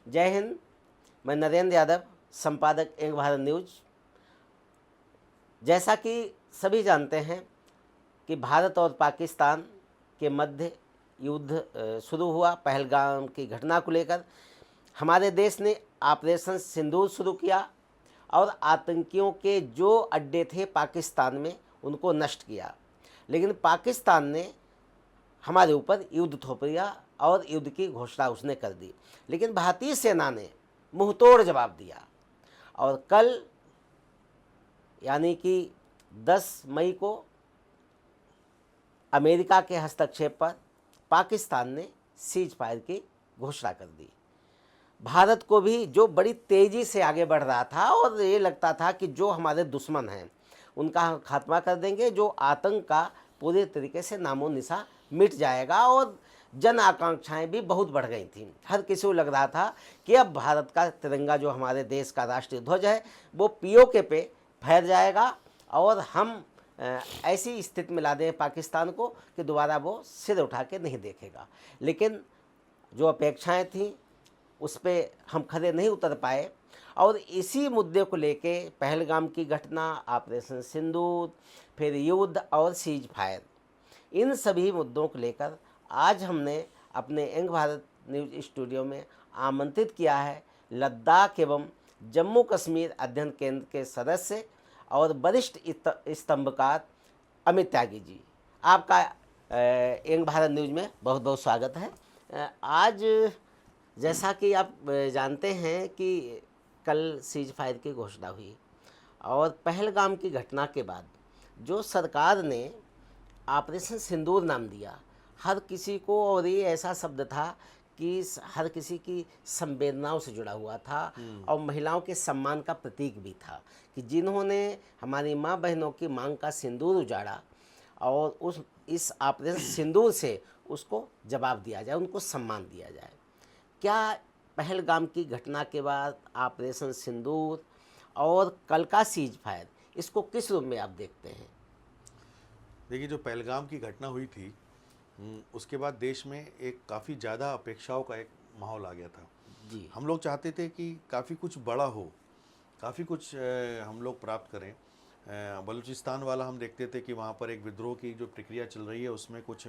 जय हिंद। मैं नरेंद्र यादव, संपादक एक भारत न्यूज। जैसा कि सभी जानते हैं कि भारत और पाकिस्तान के मध्य युद्ध शुरू हुआ। पहलगाम की घटना को लेकर हमारे देश ने ऑपरेशन सिंदूर शुरू किया और आतंकियों के जो अड्डे थे पाकिस्तान में उनको नष्ट किया। लेकिन पाकिस्तान ने हमारे ऊपर युद्ध थोप दिया और युद्ध की घोषणा उसने कर दी। लेकिन भारतीय सेना ने मुंहतोड़ जवाब दिया और कल यानी कि 10 मई को अमेरिका के हस्तक्षेप पर पाकिस्तान ने सीज फायर की घोषणा कर दी। भारत को भी जो बड़ी तेज़ी से आगे बढ़ रहा था और ये लगता था कि जो हमारे दुश्मन हैं उनका हम खात्मा कर देंगे, जो आतंक का पूरे तरीके से नामो निशा मिट जाएगा और जन आकांक्षाएं भी बहुत बढ़ गई थीं। हर किसी को लग रहा था कि अब भारत का तिरंगा, जो हमारे देश का राष्ट्रीय ध्वज है, वो पीओके पे फहर जाएगा और हम ऐसी स्थिति में ला दें पाकिस्तान को कि दोबारा वो सिर उठा के नहीं देखेगा। लेकिन जो अपेक्षाएं थीं उस पर हम खरे नहीं उतर पाए और इसी मुद्दे को लेके पहलगाम की घटना, ऑपरेशन सिंदूर, फिर युद्ध और सीज फायर, इन सभी मुद्दों को लेकर आज हमने अपने यंग भारत न्यूज स्टूडियो में आमंत्रित किया है लद्दाख एवं जम्मू कश्मीर अध्ययन केंद्र के सदस्य और वरिष्ठ स्तंभकार अमित त्यागी जी। आपका यंग भारत न्यूज में बहुत बहुत स्वागत है। आज जैसा कि आप जानते हैं कि कल सीज फायर की घोषणा हुई और पहलगाम की घटना के बाद जो सरकार ने ऑपरेशन सिंदूर नाम दिया, हर किसी को, और ये ऐसा शब्द था कि हर किसी की संवेदनाओं से जुड़ा हुआ था और महिलाओं के सम्मान का प्रतीक भी था कि जिन्होंने हमारी माँ बहनों की मांग का सिंदूर उजाड़ा और इस ऑपरेशन सिंदूर से उसको जवाब दिया जाए, उनको सम्मान दिया जाए। क्या पहलगाम की घटना के बाद ऑपरेशन सिंदूर और कल का सीज फायर, इसको किस रूप में आप देखते हैं? देखिए, जो पहलगाम की घटना हुई थी उसके बाद देश में एक काफ़ी ज़्यादा अपेक्षाओं का एक माहौल आ गया था। जी। हम लोग चाहते थे कि काफ़ी कुछ बड़ा हो, काफ़ी कुछ हम लोग प्राप्त करें। बलूचिस्तान वाला हम देखते थे कि वहाँ पर एक विद्रोह की जो प्रक्रिया चल रही है उसमें कुछ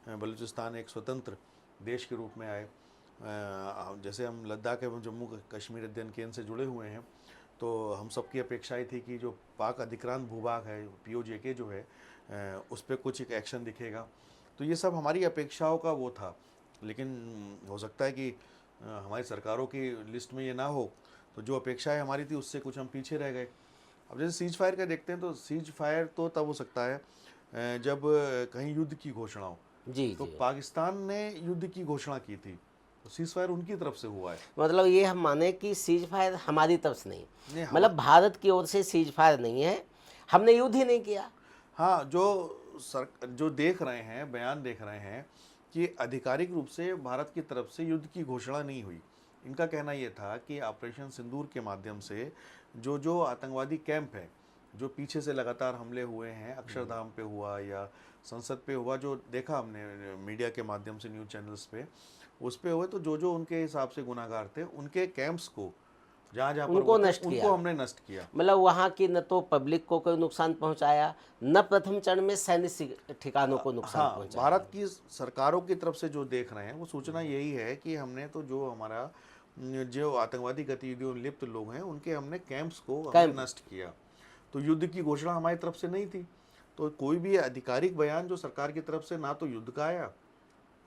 बलूचिस्तान एक स्वतंत्र देश के रूप में आए। जैसे हम लद्दाख एवं जम्मू कश्मीर अध्ययन केंद्र से जुड़े हुए हैं, तो हम सबकी अपेक्षाएं थी कि जो पाक अधिक्रांत भूभाग है, पीओजेके जो है, उस पर कुछ एक एक्शन दिखेगा। तो ये सब हमारी अपेक्षाओं का वो था। लेकिन हो सकता है कि हमारी सरकारों की लिस्ट में ये ना हो, तो जो अपेक्षाएं हमारी थी उससे कुछ हम पीछे रह गए। अब जैसे सीज फायर का देखते हैं, तो सीज फायर तो तब हो सकता है जब कहीं युद्ध की घोषणा हो। जी तो जी। पाकिस्तान ने युद्ध की घोषणा की थी, तो सीज फायर उनकी तरफ से हुआ है। मतलब ये हम माने कि सीज फायर हमारी तरफ से नहीं, नहीं, मतलब भारत की ओर से सीज फायर नहीं है, हमने युद्ध ही नहीं किया। हाँ, जो देख रहे हैं, बयान देख रहे हैं कि आधिकारिक रूप से भारत की तरफ से युद्ध की घोषणा नहीं हुई। इनका कहना यह था कि ऑपरेशन सिंदूर के माध्यम से जो जो आतंकवादी कैंप है, जो पीछे से लगातार हमले हुए हैं, अक्षरधाम पे हुआ या संसद पे हुआ, जो देखा हमने मीडिया के माध्यम से न्यूज़ चैनल्स पे, उस पे हुए, तो जो जो उनके हिसाब से गुनाहगार थे उनके कैंप्स को जहाँ जहाँ पर उनको वो थे नष्ट उनको किया। हमने नष्ट किया। मतलब वहाँ की न तो पब्लिक को कोई नुकसान पहुँचाया, न प्रथम चरण में सैन्य ठिकानों को नुकसान हाँ, पहुँचाया। भारत की सरकारों की तरफ से जो देख रहे हैं वो सूचना यही है कि हमने तो जो हमारा जो आतंकवादी गतिविधियों में लिप्त लोग हैं उनके हमने कैंप्स को हमने कैंप। नष्ट किया। तो युद्ध की घोषणा हमारी तरफ से नहीं थी। तो कोई भी आधिकारिक बयान जो सरकार की तरफ से ना तो युद्ध का आया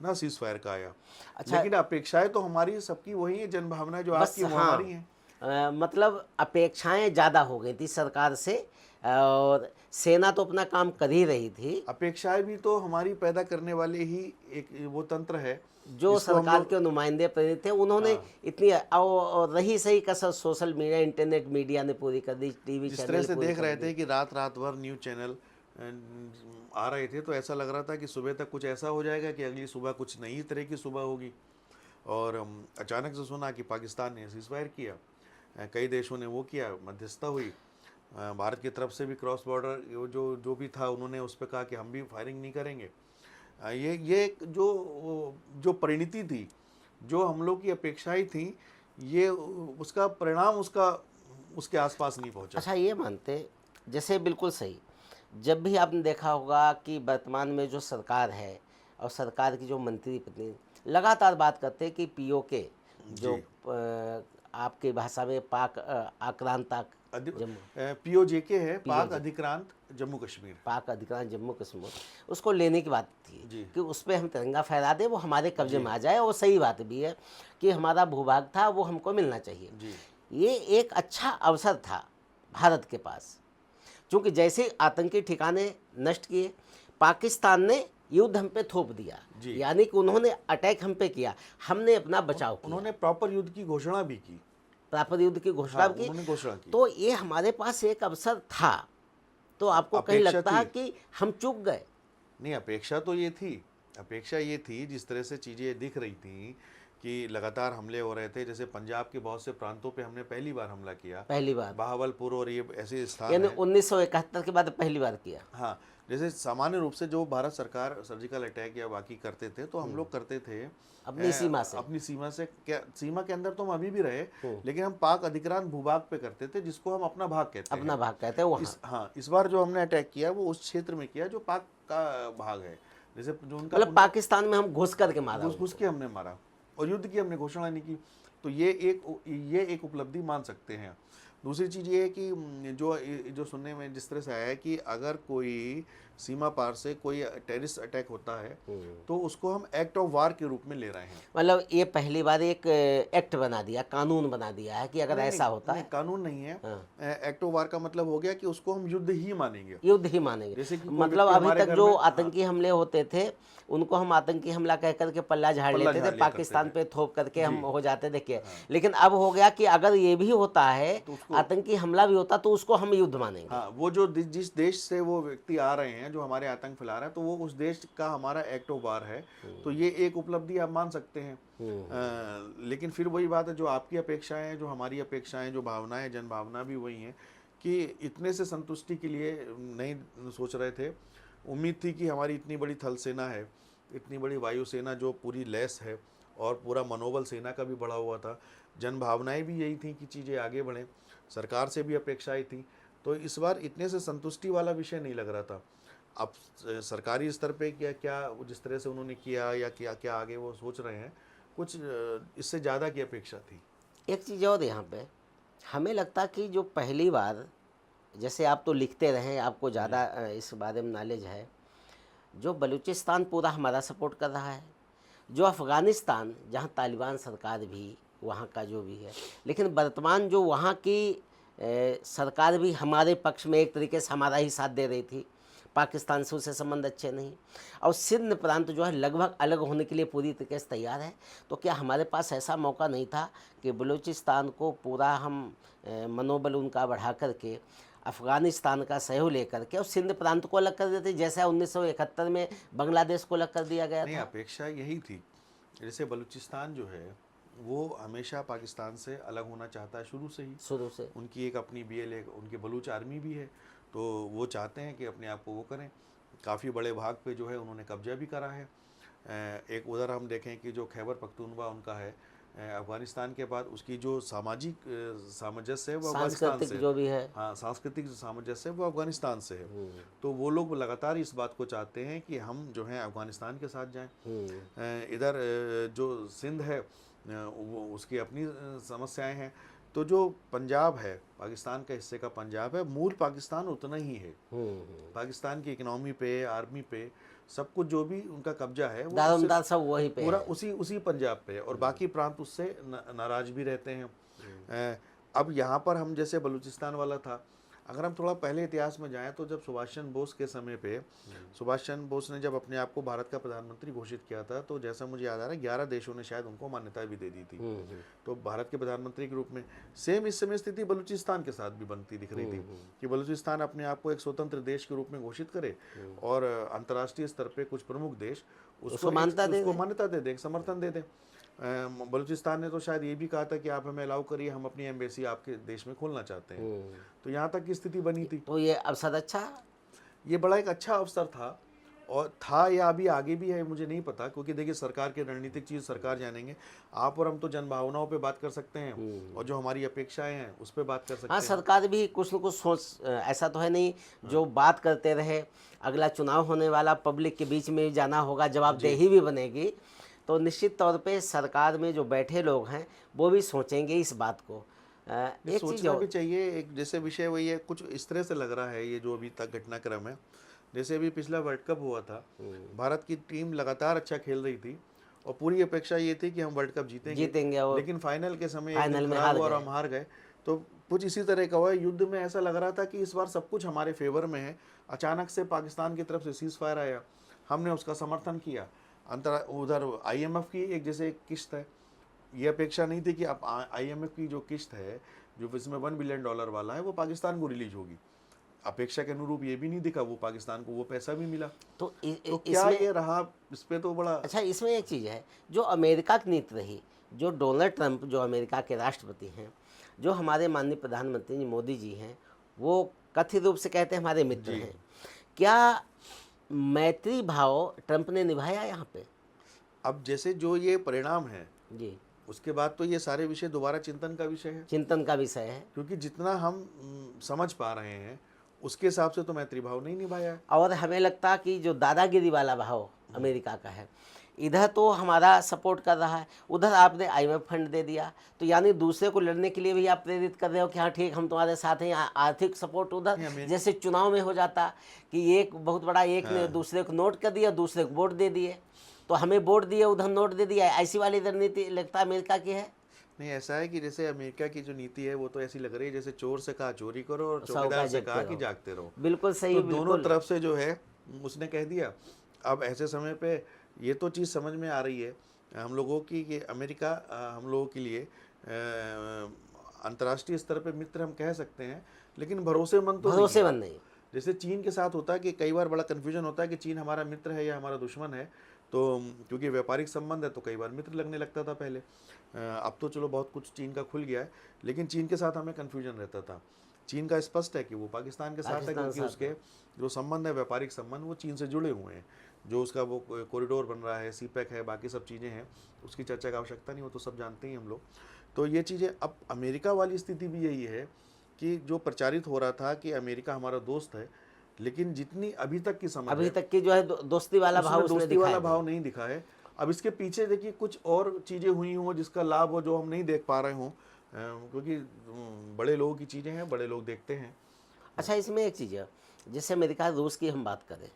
ना सीज फायर का आया। अच्छा, लेकिन अपेक्षाएं तो हमारी सबकी वही है, जनभावना जो बस आपकी वो हाँ, हमारी है। मतलब अपेक्षाएं ज़्यादा हो गई थी सरकार से और सेना तो अपना काम कर ही रही थी। अपेक्षाएं भी तो हमारी पैदा करने वाले ही एक वो तंत्र है जो जिसको हम सरकार लोग। के नुमाइंदे प्रतिनिधि थे उन्होंने हाँ, इतनी और रही सही कसर सोशल मीडिया, इंटरनेट मीडिया ने पूरी कर दी, टीवी जिस तरह चैनल से पूरी देख कर रहे दी। थे कि रात रात भर न्यूज़ चैनल आ रहे थे, तो ऐसा लग रहा था कि सुबह तक कुछ ऐसा हो जाएगा कि अगली सुबह कुछ नई तरह की सुबह होगी। और अचानक से सुना कि पाकिस्तान ने सीज फायर किया। कई देशों ने वो किया, मध्यस्थता हुई। भारत की तरफ से भी क्रॉस बॉर्डर जो जो भी था उन्होंने उस पर कहा कि हम भी फायरिंग नहीं करेंगे। ये एक जो जो परिणति थी, जो हम लोग की अपेक्षाएं थी, ये उसका परिणाम उसके आसपास नहीं पहुंचा। अच्छा, ये मानते, जैसे बिल्कुल सही, जब भी आपने देखा होगा कि वर्तमान में जो सरकार है और सरकार की जो मंत्री प्रतिनिधि लगातार बात करते हैं कि पीओके जो जी। आपकी भाषा में पाक आक्रांता जम्मू पीओजेके है, पाक POJ अधिक्रांत जम्मू कश्मीर। पाक अधिकार जम्मू कश्मीर, उसको लेने की बात थी जी कि उस पर हम तिरंगा फहरा दें, वो हमारे कब्जे जी में आ जाए। और सही बात भी है कि हमारा भूभाग था वो हमको मिलना चाहिए। जी ये एक अच्छा अवसर था भारत के पास, क्योंकि जैसे आतंकी ठिकाने नष्ट किए, पाकिस्तान ने युद्ध हम पे थोप दिया, जी। यानी कि उन्होंने अटैक हम पे किया, हमने अपना बचाव किया, उन्होंने प्रॉपर युद्ध की घोषणा भी की। प्रापत युद्ध की घोषणा हाँ, की। उन्होंने घोषणा की। तो ये हमारे पास एक अवसर था, तो आपको कहीं अपेक्षा लगता है थी। कि हम चूक गए? नहीं, अपेक्षा तो ये थी, अपेक्षा ये थी, जिस तरह से चीज़ें दिख रही थी कि लगातार हमले हो रहे थे। जैसे पंजाब के बहुत से प्रांतों पे हमने पहली बार हमला किया, पहली बार, बहावलपुर और ये ऐसे स्थान यानी हैं। 1971 के बाद पहली बार किया। हाँ, जैसे सामान्य रूप से जो भारत सरकार सर्जिकल अटैक या बाकी करते थे, तो हम लोग करते थे अपनी सीमा से। अपनी सीमा से। क्या सीमा के अंदर तो हम अभी भी रहे, हम्म। लेकिन हम पाक अधिक्रांत भूभाग पे करते थे, जिसको हम अपना भाग कहते हैं। अपना भाग कहते हैं वहाँ। हाँ, इस बार जो हमने अटैक किया वो उस क्षेत्र में किया जो पाक का भाग है। जैसे जो उनका मतलब पाकिस्तान में हम घुस करके मारा घुस घुस के हमने मारा और युद्ध की हमने घोषणा नहीं की। तो ये एक उपलब्धि मान सकते हैं। दूसरी चीज़ ये है कि जो सुनने में जिस तरह से आया है कि अगर कोई सीमा पार से कोई टेररिस्ट अटैक होता है तो उसको हम एक्ट ऑफ वार के रूप में ले रहे हैं। मतलब ये पहली बार एक एक्ट बना दिया, कानून बना दिया है कि अगर नहीं, ऐसा नहीं, होता नहीं, है, कानून नहीं है। हाँ, एक्ट ऑफ वार का मतलब हो गया कि उसको हम युद्ध ही मानेंगे। युद्ध ही मानेंगे। जैसे कि कोई मतलब व्यक्ति अभी हमारे तक घर जो में, आतंकी हमले होते थे उनको हम आतंकी हमला कह करके पल्ला झाड़ पल्ला लेते थे, झाड़ लिया करते पाकिस्तान थे। पे थोप करके हम जी। हो जाते देखिए। लेकिन अब हो गया कि अगर ये भी होता है, तो उसको, आतंकी हमला भी होता, तो उसको हम युद्ध मानेंगे। हाँ, वो जो जिस देश से वो व्यक्ति आ रहे हैं जो हमारे आतंक फैला रहे हैं, तो वो उस देश का हमारा एक्ट ऑफ वार है। तो ये एक उपलब्धि आप मान सकते हैं। लेकिन फिर वही बात है, जो आपकी अपेक्षाएं, जो हमारी अपेक्षाएं, जो भावनाएं, जन भावना भी वही है कि इतने से संतुष्टि के लिए नहीं सोच रहे थे। उम्मीद थी कि हमारी इतनी बड़ी थल सेना है, इतनी बड़ी वायुसेना जो पूरी लैस है, और पूरा मनोबल सेना का भी बढ़ा हुआ था। जन भावनाएं भी यही थी कि चीज़ें आगे बढ़ें, सरकार से भी अपेक्षाएं थी। तो इस बार इतने से संतुष्टि वाला विषय नहीं लग रहा था। अब सरकारी स्तर पे क्या क्या जिस तरह से उन्होंने किया या क्या क्या आगे वो सोच रहे हैं, कुछ इससे ज़्यादा की अपेक्षा थी। एक चीज़ और यहाँ पे हमें लगता कि जो पहली बार, जैसे आप तो लिखते रहे, आपको ज़्यादा इस बारे में नॉलेज है, जो बलूचिस्तान पूरा हमारा सपोर्ट कर रहा है, जो अफ़गानिस्तान जहाँ तालिबान सरकार भी वहाँ का जो भी है, लेकिन वर्तमान जो वहाँ की सरकार भी हमारे पक्ष में एक तरीके से हमारा ही साथ दे रही थी, पाकिस्तान से उसे संबंध अच्छे नहीं, और सिंध प्रांत जो है लगभग अलग होने के लिए पूरी तरीके से तैयार है। तो क्या हमारे पास ऐसा मौका नहीं था कि बलूचिस्तान को पूरा हम मनोबल उनका बढ़ा करके अफ़गानिस्तान का सहयोग लेकर के और सिंध प्रांत को अलग कर देते, जैसा 1971 में बांग्लादेश को अलग कर दिया गया नहीं, था? अपेक्षा यही थी। जैसे बलूचिस्तान जो है वो हमेशा पाकिस्तान से अलग होना चाहता है शुरू से ही। शुरू से उनकी एक अपनी BLA, उनकी बलूच आर्मी भी है, तो वो चाहते हैं कि अपने आप को वो करें। काफ़ी बड़े भाग पे जो है उन्होंने कब्जा भी करा है। एक उधर हम देखें कि जो खैबर पख्तूनख्वा उनका है, अफ़गानिस्तान के बाद उसकी जो सामाजिक सामंजस्य है वो अफ़गानिस्तान से सांस्कृतिक जो भी है। हाँ, सांस्कृतिक जो सामंजस्य है वो अफ़गानिस्तान से है। तो वो लोग लगातार इस बात को चाहते हैं कि हम जो है अफ़गानिस्तान के साथ जाएं। इधर जो सिंध है वो उसकी अपनी समस्याएं हैं। तो जो पंजाब है, पाकिस्तान का हिस्से का पंजाब है, मूल पाकिस्तान उतना ही है। पाकिस्तान की इकनॉमी पे, आर्मी पे, सब कुछ जो भी उनका कब्जा है वो दारोमदार सब वहीं पे पूरा है। उसी पंजाब पे है, और बाकी प्रांत उससे नाराज भी रहते हैं। अब यहाँ पर हम, जैसे बलूचिस्तान वाला था, अगर हम थोड़ा पहले इतिहास में जाएं तो जब सुभाष चंद्र बोस के समय पे, सुभाष चंद्र बोस ने जब अपने आप को भारत का प्रधानमंत्री घोषित किया था, तो जैसा मुझे याद आ रहा है 11 देशों ने शायद उनको मान्यता भी दे दी थी तो भारत के प्रधानमंत्री के रूप में। सेम इस समय स्थिति बलूचिस्तान के साथ भी बनती दिख रही थी कि बलूचिस्तान अपने आप को एक स्वतंत्र देश के रूप में घोषित करे और अंतर्राष्ट्रीय स्तर पर कुछ प्रमुख देश उसको मान्यता दे दें, समर्थन दे दें। बलूचिस्तान ने तो शायद ये भी कहा था कि आप हमें अलाउ करिए, हम अपनी एम्बेसी आपके देश में खोलना चाहते हैं। तो यहाँ तक की स्थिति बनी थी। तो ये अवसर अच्छा, ये बड़ा एक अच्छा अवसर था। और था या अभी आगे भी है मुझे नहीं पता, क्योंकि देखिए सरकार की रणनीतिक चीज़ सरकार जानेंगे। आप और हम तो जनभावनाओं पे बात कर सकते हैं और जो हमारी अपेक्षाएं हैं उस पे बात कर सकते हाँ, हैं। सरकार भी कुछ न कुछ सोच, ऐसा तो है नहीं जो बात करते रहे। अगला चुनाव होने वाला, पब्लिक के बीच में जाना होगा, जवाबदेही भी बनेगी, तो निश्चित तौर पे सरकार में जो बैठे लोग हैं वो भी सोचेंगे इस बात को। नहीं, एक चीज़ सोचना भी और, चाहिए। एक जैसे विषय वही है, कुछ इस तरह से लग रहा है ये जो अभी तक घटनाक्रम है, जैसे अभी पिछला वर्ल्ड कप हुआ था, भारत की टीम लगातार अच्छा खेल रही थी और पूरी अपेक्षा ये थी कि हम वर्ल्ड कप जीतेंगे और लेकिन फाइनल के समय एक फाइनल दिन में खराब हार हुआ और गए। हम हार गए। तो कुछ इसी तरह का हुआ। युद्ध में ऐसा लग रहा था कि इस बार सब कुछ हमारे फेवर में है, अचानक से पाकिस्तान की तरफ से सीज फायर आया, हमने उसका समर्थन किया। उधर IMF की एक जैसे एक किस्त है, ये अपेक्षा नहीं थी कि अब IMF की जो किस्त है, जो इसमें $1 बिलियन वाला है, वो पाकिस्तान को रिलीज होगी। अपेक्षा के अनुरूप ये भी नहीं दिखा, वो पाकिस्तान को वो पैसा भी मिला। तो तो क्या इसमें, ये रहा, इस पे तो बड़ा अच्छा, इसमें एक चीज़ है जो अमेरिका की नीति रही, जो डोनाल्ड ट्रंप जो अमेरिका के राष्ट्रपति हैं, जो हमारे माननीय प्रधानमंत्री जी मोदी जी हैं, वो कथित रूप से कहते हैं हमारे मित्र जी। हैं। क्या मैत्री भाव ट्रंप ने निभाया यहाँ पे? अब जैसे जो ये परिणाम है, जी, उसके बाद तो ये सारे विषय दोबारा चिंतन का विषय है, चिंतन का विषय है। क्योंकि जितना हम समझ पा रहे हैं उसके हिसाब से तो मैत्री भाव नहीं निभाया है। और हमें लगता कि जो दादागिरी वाला भाव अमेरिका का है, इधर तो हमारा सपोर्ट कर रहा है, उधर आपने IMF फंड दे दिया, तो यानी दूसरे को लड़ने के लिए भी आप प्रेरित कर रहे हो कि हाँ ठीक, हम तुम्हारे साथ हैं। आर्थिक सपोर्ट उधर, जैसे चुनाव में हो जाता कि एक बहुत बड़ा एक ने दूसरे को नोट कर दिया, दूसरे को वोट दे दिए, तो हमें वोट दिए, उधर नोट दे दिया। ऐसी वाली रणनीति लगता अमेरिका की है। नहीं, ऐसा है कि जैसे अमेरिका की जो नीति है वो तो ऐसी लग रही है जैसे चोर से कहा चोरी करो और चौकीदार से कहा कि जागते रहो। बिल्कुल सही, तो दोनों बिल्कुल। तरफ से जो है उसने कह दिया। अब ऐसे समय पे ये तो चीज़ समझ में आ रही है हम लोगों की कि अमेरिका हम लोगों के लिए अंतर्राष्ट्रीय स्तर पे मित्र हम कह सकते हैं, लेकिन भरोसेमंद तो नहीं है। भरोसेमंद नहीं। जैसे चीन के साथ होता है कि कई बार बड़ा कन्फ्यूजन होता है कि चीन हमारा मित्र है या हमारा दुश्मन है, तो क्योंकि व्यापारिक संबंध है तो कई बार मित्र लगने लगता था पहले। अब तो चलो बहुत कुछ चीन का खुल गया है, लेकिन चीन के साथ हमें कन्फ्यूजन रहता था। चीन का स्पष्ट है कि वो पाकिस्तान के साथ है, क्योंकि उसके जो संबंध है, व्यापारिक संबंध, वो चीन से जुड़े हुए हैं। जो उसका वो कॉरिडोर बन रहा है, CPEC है, बाकी सब चीज़ें हैं, उसकी चर्चा की आवश्यकता नहीं, वो तो सब जानते ही हम लोग। तो ये चीज़ें, अब अमेरिका वाली स्थिति भी यही है कि जो प्रचारित हो रहा था कि अमेरिका हमारा दोस्त है, लेकिन जितनी अभी तक की समझ अभी है, तक की जो है दोस्ती वाला भाव उसने दोस्ती वाला दिखाया भाव नहीं दिखा है। अब इसके पीछे देखिए कुछ और चीज़ें हुई हों जिसका लाभ हो, जो हम नहीं देख पा रहे हों, क्योंकि बड़े लोगों की चीज़ें हैं, बड़े लोग देखते हैं। अच्छा, इसमें एक चीज़ है, जैसे अमेरिका रूस की हम बात करें,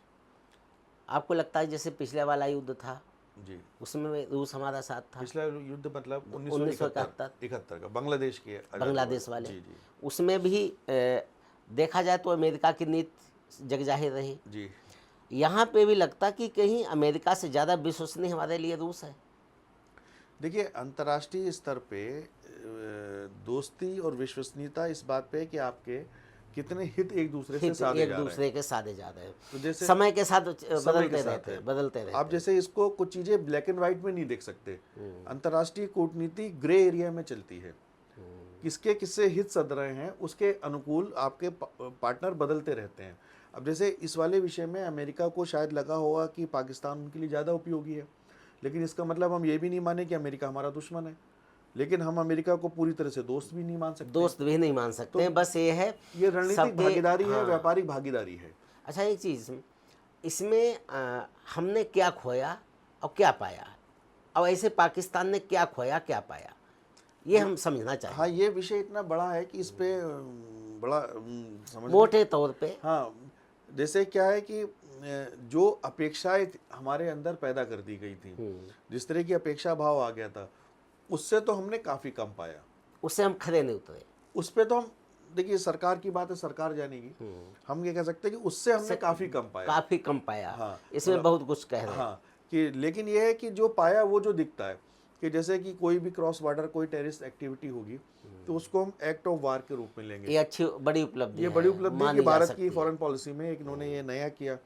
आपको लगता है जैसे पिछले वाला युद्ध था जी, उसमें रूस हमारा साथ था? पिछला युद्ध मतलब 1971 का बांग्लादेश के बांग्लादेश वाले, जी जी उसमें भी देखा जाए तो अमेरिका की नीति जगजाहिर रही। जी। यहाँ पे भी लगता कि कहीं अमेरिका से ज़्यादा विश्वसनीय हमारे लिए रूस है। देखिए, अंतर्राष्ट्रीय स्तर पे दोस्ती और विश्वसनीयता इस बात पे है कि आपके कितने हित एक दूसरे से साधे एक जा रहे हैं। दूसरे के साधे जा रहे हैं, तो जैसे समय के साथ समय के साथ है। बदलते रहते आप जैसे इसको कुछ चीज़ें ब्लैक एंड वाइट में नहीं देख सकते। अंतर्राष्ट्रीय कूटनीति ग्रे एरिया में चलती है। किसके किससे हित सध रहे हैं उसके अनुकूल आपके पार्टनर बदलते रहते हैं। अब जैसे इस वाले विषय में अमेरिका को शायद लगा होगा कि पाकिस्तान उनके लिए ज़्यादा उपयोगी है, लेकिन इसका मतलब हम ये भी नहीं माने कि अमेरिका हमारा दुश्मन है, लेकिन हम अमेरिका को पूरी तरह से दोस्त भी नहीं मान सकते। दोस्त भी नहीं मान सकते हैं, बस ये है, ये रणनीतिक भागीदारी है, व्यापारिक भागीदारी है। अच्छा, एक चीज़ इसमें हमने क्या खोया और क्या पाया, और ऐसे पाकिस्तान ने क्या खोया क्या पाया, ये हम समझना चाहिए। हाँ, ये विषय इतना बड़ा है कि इस पे बड़ा समझ मोटे तौर पे, हाँ, जैसे क्या है कि जो अपेक्षाएं हमारे अंदर पैदा कर दी गई थी, जिस तरह की अपेक्षा भाव आ गया था, उससे तो हमने काफ़ी कम पाया। उससे हम खरे नहीं उतरे। उस पे तो हम, देखिए सरकार की बात है, सरकार जानेगी। हम ये कह सकते हैं कि उससे हमने काफ़ी कम पाया। काफ़ी कम पाया। हाँ, इसमें बहुत कुछ कह रहे हैं। हाँ, कि लेकिन ये है कि जो पाया वो जो दिखता है कि जैसे कि कोई भी क्रॉस बॉर्डर कोई टेररिस्ट एक्टिविटी होगी तो उसको हम एक्ट ऑफ वार के रूप में लेंगे। ये अच्छी बड़ी उपलब्धि ये है, बड़ी उपलब्धि है मानी कि जा भारत सकती की है। फॉरेन पॉलिसी में एक इन्होंने ये नया किया।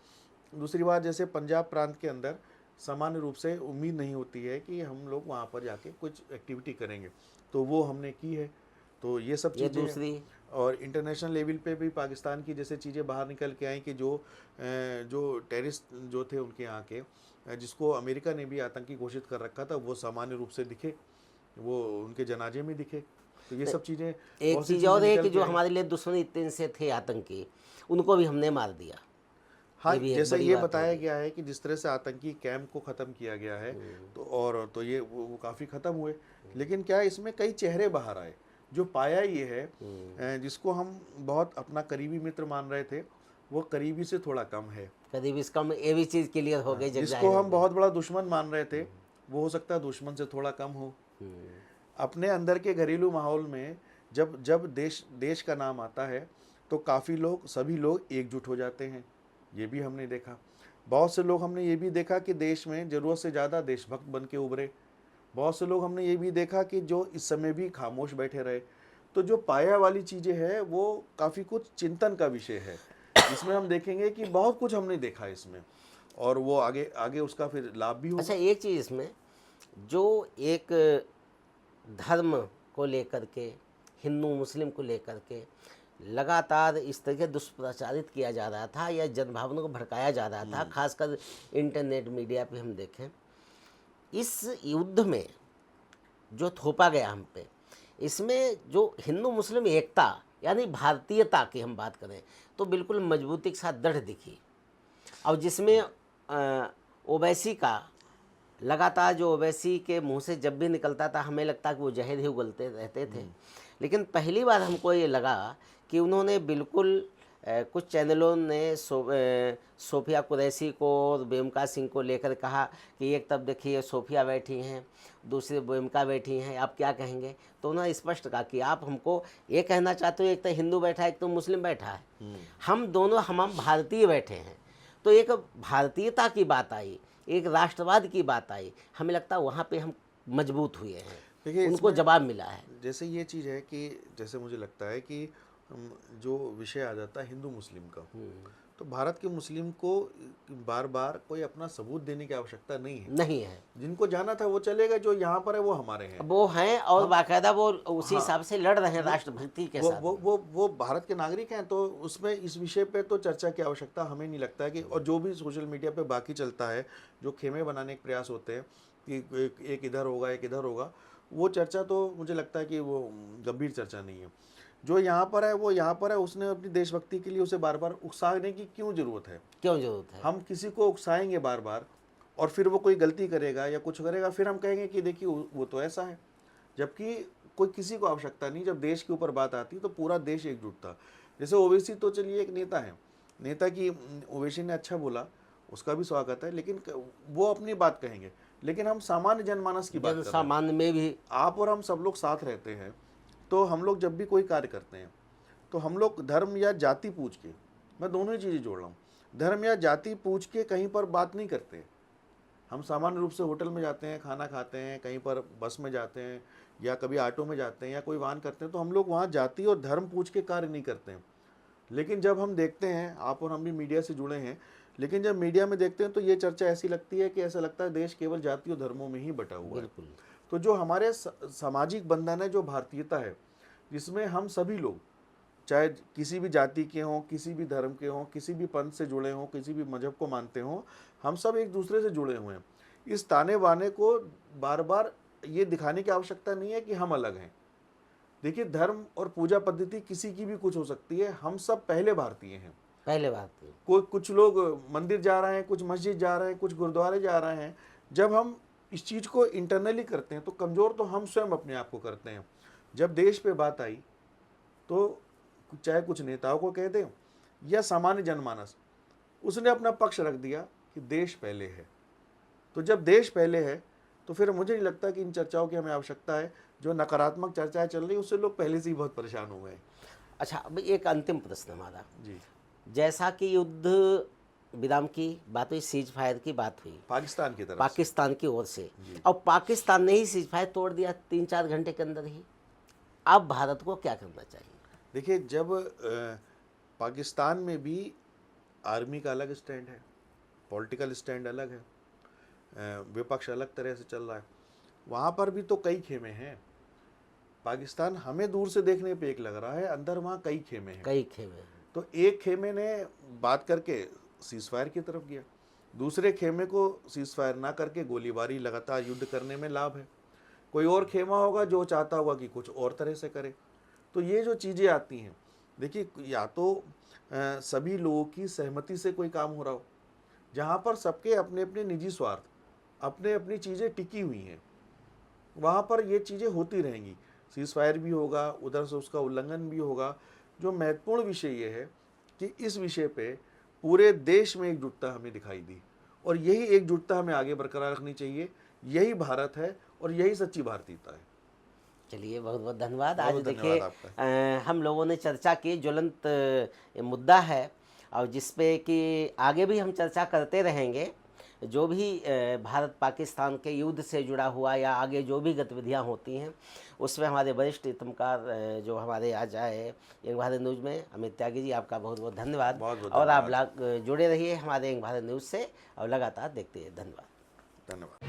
दूसरी बात, जैसे पंजाब प्रांत के अंदर सामान्य रूप से उम्मीद नहीं होती है कि हम लोग वहाँ पर जाके कुछ एक्टिविटी करेंगे, तो वो हमने की है। तो ये सब ये चीज़ें, दूसरी और इंटरनेशनल लेवल पे भी पाकिस्तान की जैसे चीज़ें बाहर निकल के आई कि जो टेररिस्ट जो थे उनके यहाँ के, जिसको अमेरिका ने भी आतंकी घोषित कर रखा था, वो सामान्य रूप से दिखे, वो उनके जनाजे में दिखे। तो ये सब चीज़ें, एक बहुत सी चीज़ चीज़ें और है निकल कि के जो आई। हमारे लिए दुश्मन इतने से थे आतंकी, उनको भी हमने मार दिया। हाँ, ये भी एक जैसे बड़ी ये बात बताया होगी। गया है कि जिस तरह से आतंकी कैंप को ख़त्म किया गया है, तो और तो ये वो काफ़ी ख़त्म हुए। लेकिन क्या है, इसमें कई चेहरे बाहर आए। जो पाया ये है, जिसको हम बहुत अपना करीबी मित्र मान रहे थे, वो करीबी से थोड़ा कम है। करीब इसका ये भी चीज़ क्लियर हो गई, जग जिसको जाहिर हो हम गई। बहुत बड़ा दुश्मन मान रहे थे, वो हो सकता है दुश्मन से थोड़ा कम हो। अपने अंदर के घरेलू माहौल में जब जब देश देश का नाम आता है, तो काफ़ी लोग, सभी लोग एकजुट हो जाते हैं। ये भी हमने देखा। बहुत से लोग हमने ये भी देखा कि देश में ज़रूरत से ज़्यादा देशभक्त बन के उभरे। बहुत से लोग हमने ये भी देखा कि जो इस समय भी खामोश बैठे रहे। तो जो पाया वाली चीज़ें हैं, वो काफ़ी कुछ चिंतन का विषय है। इसमें हम देखेंगे कि बहुत कुछ हमने देखा इसमें, और वो आगे आगे उसका फिर लाभ भी अच्छा, होगा। एक चीज़ इसमें, जो एक धर्म को लेकर के, हिंदू मुस्लिम को लेकर के लगातार इस तरह दुष्प्रचारित किया जा रहा था या जनभावना को भड़काया जा रहा था, खासकर इंटरनेट मीडिया पे हम देखें, इस युद्ध में जो थोपा गया हम पे, इसमें जो हिंदू मुस्लिम एकता यानी भारतीयता की हम बात करें तो बिल्कुल मजबूती के साथ दृढ़ दिखी। और जिसमें ओवैसी का लगातार, जो ओवैसी के मुंह से जब भी निकलता था हमें लगता कि वो जहर ही उगलते रहते थे। लेकिन पहली बार हमको ये लगा कि उन्होंने बिल्कुल कुछ चैनलों ने सोफिया कुरैशी को और बेमका सिंह को लेकर कहा कि एक तब देखिए सोफिया बैठी हैं, दूसरी बेमका बैठी हैं, आप क्या कहेंगे। तो उन्होंने स्पष्ट कहा कि आप हमको ये कहना चाहते हो एक तो हिंदू बैठा है, एक तो मुस्लिम बैठा है, हम दोनों हम भारतीय बैठे हैं। तो एक भारतीयता की बात आई, एक राष्ट्रवाद की बात आई, हमें लगता है वहाँ पे हम मजबूत हुए हैं, देखिए, उनको इसमें जवाब मिला है। जैसे ये चीज़ है कि जैसे मुझे लगता है कि जो विषय आ जाता है हिंदू मुस्लिम का, तो भारत के मुस्लिम को बार बार कोई अपना सबूत देने की आवश्यकता नहीं है। नहीं है, जिनको जाना था वो चले गए, जो यहाँ पर है वो हमारे हैं। वो हैं और बाकायदा वो उसी हाँ, हिसाब से लड़ रहे हैं राष्ट्रभक्ति के वो साथ। वो भारत के नागरिक हैं। तो उसमें इस विषय पे तो चर्चा की आवश्यकता हमें नहीं लगता है कि, और जो भी सोशल मीडिया पे बाकी चलता है, जो खेमे बनाने के प्रयास होते हैं कि एक इधर होगा एक इधर होगा, वो चर्चा तो मुझे लगता है कि वो गंभीर चर्चा नहीं है। जो यहाँ पर है वो यहाँ पर है, उसने अपनी देशभक्ति के लिए उसे बार बार उकसाने की क्यों जरूरत है। क्यों जरूरत है। हम किसी को उकसाएंगे बार बार, और फिर वो कोई गलती करेगा या कुछ करेगा, फिर हम कहेंगे कि देखिए वो तो ऐसा है। जबकि कोई किसी को आवश्यकता नहीं। जब देश के ऊपर बात आती तो पूरा देश एकजुट था। जैसे ओवैसी तो चलिए एक नेता है, नेता की ओवैसी ने अच्छा बोला, उसका भी स्वागत है, लेकिन वो अपनी बात कहेंगे। लेकिन हम सामान्य जनमानस की बात कर रहे हैं। सामान्य में भी आप और हम सब लोग साथ रहते हैं। तो हम लोग जब भी कोई कार्य करते हैं, तो हम लोग धर्म या जाति पूछ के, मैं दोनों ही चीज़ें जोड़ रहा हूँ, धर्म या जाति पूछ के कहीं पर बात नहीं करते। हम सामान्य रूप से होटल में जाते हैं, खाना खाते हैं, कहीं पर बस में जाते हैं या कभी ऑटो में जाते हैं या कोई वाहन करते हैं, तो हम लोग वहाँ जाति और धर्म पूछ के कार्य नहीं करते हैं। लेकिन जब हम देखते हैं, आप और हम भी मीडिया से जुड़े हैं, लेकिन जब मीडिया में देखते हैं तो ये चर्चा ऐसी लगती है कि ऐसा लगता है देश केवल जाति और धर्मों में ही बटा हुआ है। बिल्कुल। तो जो हमारे सामाजिक बंधन है, जो भारतीयता है, जिसमें हम सभी लोग, चाहे किसी भी जाति के हों, किसी भी धर्म के हों, किसी भी पंथ से जुड़े हों, किसी भी मजहब को मानते हों, हम सब एक दूसरे से जुड़े हुए हैं। इस ताने बाने को बार बार ये दिखाने की आवश्यकता नहीं है कि हम अलग हैं। देखिए, धर्म और पूजा पद्धति किसी की भी कुछ हो सकती है, हम सब पहले भारतीय हैं। पहले बात है। कोई कुछ लोग मंदिर जा रहे हैं, कुछ मस्जिद जा रहे हैं, कुछ गुरुद्वारे जा रहे हैं। जब हम इस चीज़ को इंटरनली करते हैं तो कमज़ोर तो हम स्वयं अपने आप को करते हैं। जब देश पे बात आई तो चाहे कुछ नेताओं को कह दें या सामान्य जनमानस, उसने अपना पक्ष रख दिया कि देश पहले है। तो जब देश पहले है तो फिर मुझे नहीं लगता कि इन चर्चाओं की हमें आवश्यकता है। जो नकारात्मक चर्चाएं चल रही उससे लोग पहले से ही बहुत परेशान हो गए। अच्छा, अब एक अंतिम प्रश्न हमारा, जी, जैसा कि युद्ध विराम की बात हुई, सीज फायर की बात हुई पाकिस्तान की तरफ से। पाकिस्तान की ओर से, और पाकिस्तान ने ही सीज फायर तोड़ दिया 3-4 घंटे के अंदर ही। अब भारत को क्या करना चाहिए। देखिए, जब पाकिस्तान में भी आर्मी का अलग स्टैंड है, पॉलिटिकल स्टैंड अलग है, विपक्ष अलग तरह से चल रहा है, वहाँ पर भी तो कई खेमे हैं। पाकिस्तान हमें दूर से देखने पे एक लग रहा है, अंदर वहाँ कई खेमे हैं। कई खेमे। तो एक खेमे ने बात करके सीज फायर की तरफ गया, दूसरे खेमे को सीज फायर ना करके गोलीबारी लगातार युद्ध करने में लाभ है। कोई और खेमा होगा जो चाहता होगा कि कुछ और तरह से करे। तो ये जो चीज़ें आती हैं, देखिए या तो सभी लोगों की सहमति से कोई काम हो रहा हो, जहाँ पर सबके अपने अपने निजी स्वार्थ, अपने अपनी चीज़ें टिकी हुई हैं, वहाँ पर ये चीज़ें होती रहेंगी। सीज फायर भी होगा, उधर से उसका उल्लंघन भी होगा। जो महत्वपूर्ण विषय ये है कि इस विषय पे पूरे देश में एकजुटता हमें दिखाई दी, और यही एकजुटता हमें आगे बरकरार रखनी चाहिए। यही भारत है और यही सच्ची भारतीयता है। चलिए, बहुत बहुत धन्यवाद। बहुत आज धन्यवाद देखिए आपका। हम लोगों ने चर्चा की, ज्वलंत मुद्दा है और जिस पे कि आगे भी हम चर्चा करते रहेंगे। जो भी भारत पाकिस्तान के युद्ध से जुड़ा हुआ या आगे जो भी गतिविधियां होती हैं, उसमें हमारे वरिष्ठ इत्तमकार जो हमारे आज आए यंग भारत न्यूज़ में, अमित त्यागी जी, आपका बहुत बहुत धन्यवाद। बहुत बहुत और आप धन्यवाद। जुड़े रहिए हमारे यंग भारत न्यूज़ से और लगातार देखते रहिए। धन्यवाद। धन्यवाद।